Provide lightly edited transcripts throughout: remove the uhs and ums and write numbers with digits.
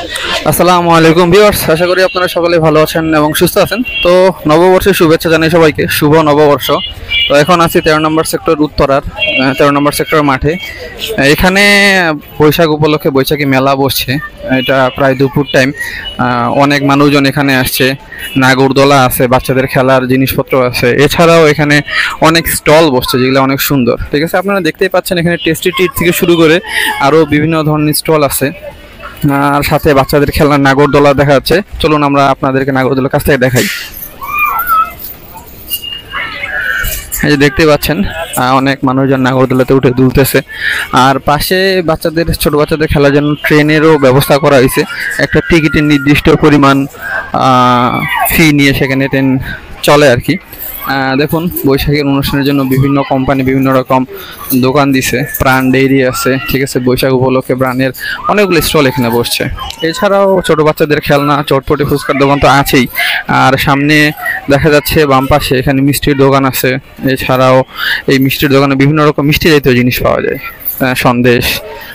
আসসালামু আলাইকুম ভিউয়ার্স, আশা করি আপনারা সকলে ভালো আছেন এবং সুস্থ আছেন। তো নববর্ষের শুভেচ্ছা জানাই সবাইকে, শুভ নববর্ষ। তো এখন আছি 13 নম্বর সেক্টর উত্তরার 13 নম্বর সেক্টর মাঠে। এখানে বৈশাখ উপলক্ষে বৈশাখী মেলা বসছে। এটা প্রায় দুপুর টাইম। অনেক মানুষজন এখানে আসছে। নাগরদোলা আছে, বাচ্চাদের খেলার জিনিসপত্র আছে, এছাড়াও এখানে অনেক স্টল বসছে যেগুলো অনেক সুন্দর। ঠিক আছে, আপনারা দেখতেই পাচ্ছেন এখানে টেস্টি ট্রিট থেকে শুরু করে আরও বিভিন্ন ধরনের স্টল আছে। আর সাথে বাচ্চাদের খেলনার নাগরদোলা দেখা যাচ্ছে। চলুন আমরা আপনাদেরকে নাগরদোলার কাছ থেকে দেখাই। এই যে দেখতে পাচ্ছেন অনেক মানুষজন নাগরদোলাতে উঠে দুলতেছে। আর পাশে বাচ্চাদের, ছোট বাচ্চাদের খেলার জন্য ট্রেনেরও ব্যবস্থা করা হয়েছে। একটা টিকিটের নির্দিষ্ট পরিমাণ ফি নিয়ে সেখানে ট্রেন চলে আর কি। দেখুন বৈশাখের অনুষ্ঠানের জন্য বিভিন্ন কোম্পানি বিভিন্ন রকম দোকান দিছে। প্রাণ ডেইরি আছে, ঠিক আছে, বৈশাখ উপলক্ষে প্রাণের অনেকগুলো স্টল এখানে বসছে। এছাড়াও ছোট বাচ্চাদের খেলনা, চটপটি, ফুচকার দোকান তো আছেই। আর সামনে দেখা যাচ্ছে বাম পাশে এখানে মিষ্টির দোকান আছে। এছাড়াও এই মিষ্টির দোকানে বিভিন্ন রকম মিষ্টি জাতীয় জিনিস পাওয়া যায়, সন্দেশ,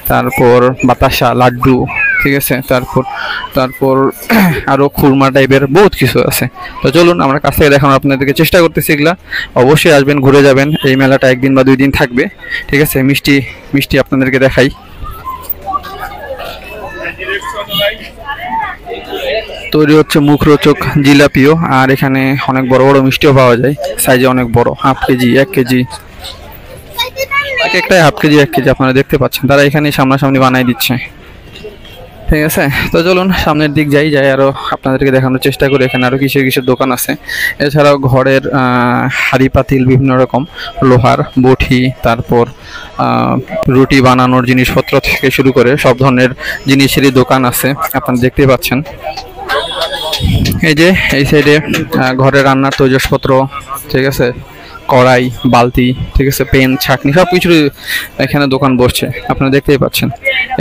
তারপর বাতাসা, লাড্ডু, ঠিক আছে, তারপর আরও খুরমা টাইপের বহুত কিছু আছে। তো চলুন আমরা কাছ থেকে দেখানোর আপনাদেরকে চেষ্টা করতেছি এগুলা। অবশ্যই আসবেন, ঘুরে যাবেন। এই মেলাটা একদিন বা 2 দিন থাকবে, ঠিক আছে। মিষ্টি আপনাদেরকে দেখাই। তৈরি হচ্ছে মুখরোচক জিলাপিও। আর এখানে অনেক বড় বড় মিষ্টিও পাওয়া যায়, সাইজে অনেক বড়, হাফ কেজি, 1 কেজি, একটাই হাফ কেজি, 1 কেজি। আপনারা দেখতে পাচ্ছেন তারা এখানে সামনাসামনি বানাই দিচ্ছে, ঠিক আছে। তো চলুন সামনের দিক যাই আরও আপনাদেরকে দেখানোর চেষ্টা করি। এখানে আরও কিসের দোকান আছে। এছাড়াও ঘরের হাঁড়ি পাতিল, বিভিন্ন রকম লোহার বটি, তারপর রুটি বানানোর জিনিসপত্র থেকে শুরু করে সব ধরনের জিনিসেরই দোকান আছে, আপনারা দেখতে পাচ্ছেন। এই যে এই সাইডে ঘরে রান্নার তৈজসপত্র, ঠিক আছে, কড়াই, বালতি, ঠিক আছে, পেন, ছাঁকনি, সব কিছুর এখানে দোকান বসছে, আপনারা দেখতেই পাচ্ছেন।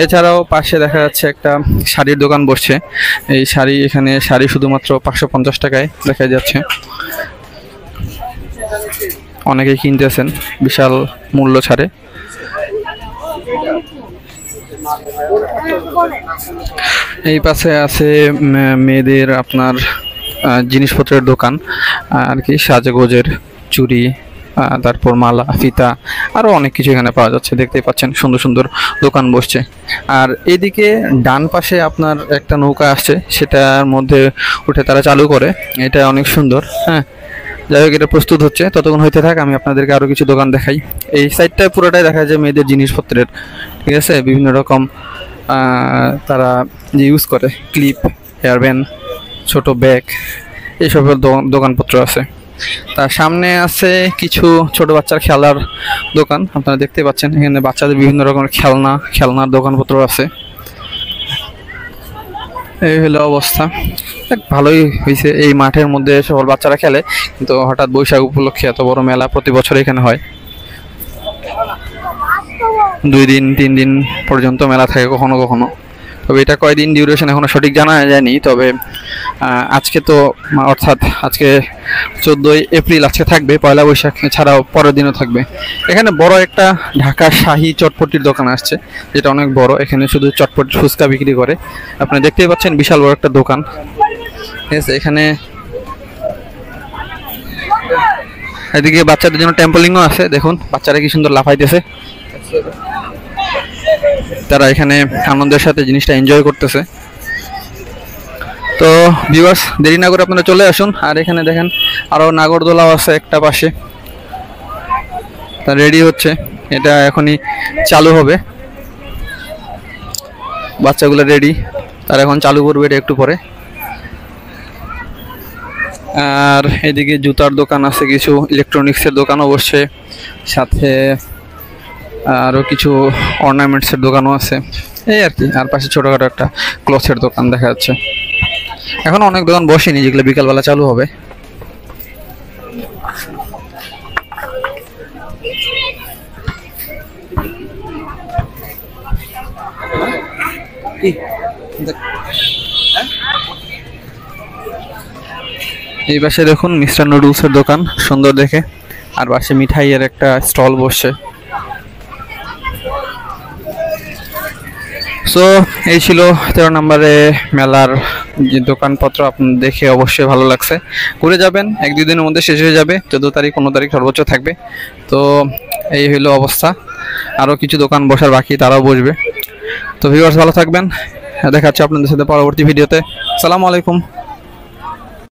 এছাড়াও পাশে দেখা যাচ্ছে একটা শাড়ির দোকান বসছে। এই এখানে শাড়ি শুধুমাত্র 550 টাকায় দেখা যাচ্ছে। অনেকেই কিনতেছেন বিশাল মূল্য ছাড়ে। এই পাশে আছে মেয়েদের আপনার জিনিসপত্রের দোকান আর কি, সাজগোজের চুড়ি, তারপর মালা, ফিতা, আরও অনেক কিছু এখানে পাওয়া যাচ্ছে। দেখতেই পাচ্ছেন সুন্দর সুন্দর দোকান বসছে। আর এদিকে ডান পাশে আপনার একটা নৌকা আসছে, সেটার মধ্যে উঠে তারা চালু করে। এটা অনেক সুন্দর। হ্যাঁ, যাই হোক, এটা প্রস্তুত হচ্ছে, ততক্ষণ হইতে থাক। আমি আপনাদেরকে আরও কিছু দোকান দেখাই। এই সাইডটায় পুরোটাই দেখা যায় মেয়েদের জিনিসপত্রের, ঠিক আছে, বিভিন্ন রকম তারা যে ইউজ করে, ক্লিপ, হেয়ার ব্যান্ড, ছোট ব্যাগ, এইসবের দোকানপত্র আছে। তার সামনে আছে কিছু ছোট বাচ্চার খেলার দোকান, আপনারা দেখতে পাচ্ছেন। এখানে বাচ্চাদের বিভিন্ন রকমের খেলনার দোকানপত্র আছে। এই হলো অবস্থা। ভালোই হয়েছে, এই মাঠের মধ্যে সকল বাচ্চারা খেলে। কিন্তু হঠাৎ বৈশাখ উপলক্ষে এত বড় মেলা প্রতি বছর এখানে হয়। 2 দিন 3 দিন পর্যন্ত মেলা থাকে কখনো কখনো। তবে এটা কয়দিন ডিউরেশন এখনো সঠিক জানা যায়নি। তবে আজকে তো, অর্থাৎ আজকে 14ই এপ্রিল, আজকে থাকবে পয়লা বৈশাখ, এছাড়াও পরের দিনও থাকবে। এখানে বড় একটা ঢাকা শাহী চটপটির দোকান আসছে, যেটা অনেক বড়। এখানে শুধু চটপটি, ফুচকা বিক্রি করে। আপনি দেখতেই পাচ্ছেন বিশাল বড় একটা দোকান, ঠিক আছে। এখানে এদিকে বাচ্চাদের জন্য টেম্পলিংও আছে। দেখুন বাচ্চারা কি সুন্দর লাফাইতেছে, তারা এখানে আনন্দের সাথে জিনিসটা এনজয় করতেছে। তো ভিউয়ার্স, দেরি না করে আপনারা চলে আসুন। আর এখানে দেখেন আরও নাগরদোলাও আছে একটা পাশে, তা রেডি হচ্ছে। এটা এখনই চালু হবে, বাচ্চাগুলো রেডি, তারা এখন চালু করবে এটা একটু পরে। আর এদিকে জুতার দোকান আছে, কিছু ইলেকট্রনিক্সের দোকানও বসছে, সাথে আরও কিছু অর্নামেন্টসের দোকানও আছে, এই আর কি। আর পাশে ছোটোখাটো একটা ক্লথের দোকান দেখা যাচ্ছে। এখন অনেক দোকান বসেনি, যেগুলো বিকালবেলা চালু হবে। এই পাশে দেখুন মিস্টার নুডলসের দোকান, সুন্দর দেখে। আর পাশে মিঠাইয়ের একটা স্টল বসছে। সো এই ছিল 13 নম্বরে মেলার যে দোকানপত্র, আপনার দেখে অবশ্যই ভালো লাগছে। ঘুরে যাবেন, 1-2 দিনের মধ্যে শেষ হয়ে যাবে, 14 তারিখ 15 তারিখ সর্বোচ্চ থাকবে। তো এই হলো অবস্থা, আরও কিছু দোকান বসার বাকি, তারাও বসবে। তো ভিউয়ার্স ভালো থাকবেন, দেখা হচ্ছে আপনাদের সাথে পরবর্তী ভিডিওতে। আসসালামু আলাইকুম।